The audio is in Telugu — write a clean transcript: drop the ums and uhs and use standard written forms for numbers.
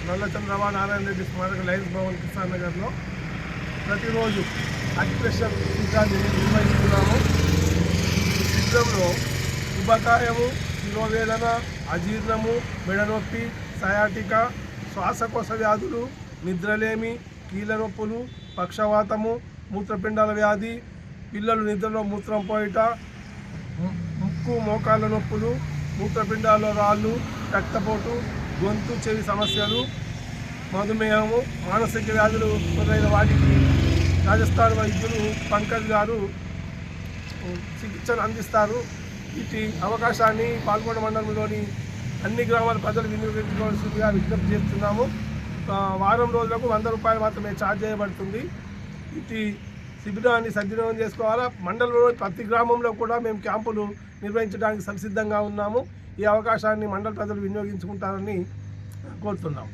నల్లచంద్రబాబు నారాయణ రెడ్డి స్మారక లయన్స్ భవన్ కిసాన్ నగర్లో ప్రతిరోజు అక్యుప్రెషర్ శిబిరాన్ని నిర్వహిస్తున్నాము. ఈ శిబిరంలో ఉబకాయము, శిరోవేదన, అజీర్ణము, మెడనొప్పి, సయాటిక, శ్వాసకోశ వ్యాధులు, నిద్రలేమి, కీళ్ళ నొప్పులు, పక్షవాతము, మూత్రపిండాల వ్యాధి, పిల్లలు నిద్రలో మూత్రం పోయిట, ముక్కు మోకాళ్ళ నొప్పులు, మూత్రపిండాల్లో రాళ్ళు, రక్తపోటు, గొంతు చెవి సమస్యలు, మధుమేహము, మానసిక వ్యాధులు మొదలైన వాటికి రాజస్థాన్ వైద్యులు పంకజ్ గారు చికిత్సను అందిస్తారు. ఇటు అవకాశాన్ని పాల్గొండ మండలంలోని అన్ని గ్రామాల ప్రజలు వినియోగించుకోవాల్సిందిగా విజ్ఞప్తి చేస్తున్నాము. వారం రోజులకు 100 రూపాయలు మాత్రమే ఛార్జ్ చేయబడుతుంది. ఇటు శిబిరాన్ని సద్వినియోగం చేసుకోవాలా. మండలంలో ప్రతి గ్రామంలో కూడా మేము క్యాంపులు నిర్వహించడానికి సంసిద్ధంగా ఉన్నాము. ఈ అవకాశాన్ని మండల ప్రజలు వినియోగించుకుంటారని కోరుతున్నాము.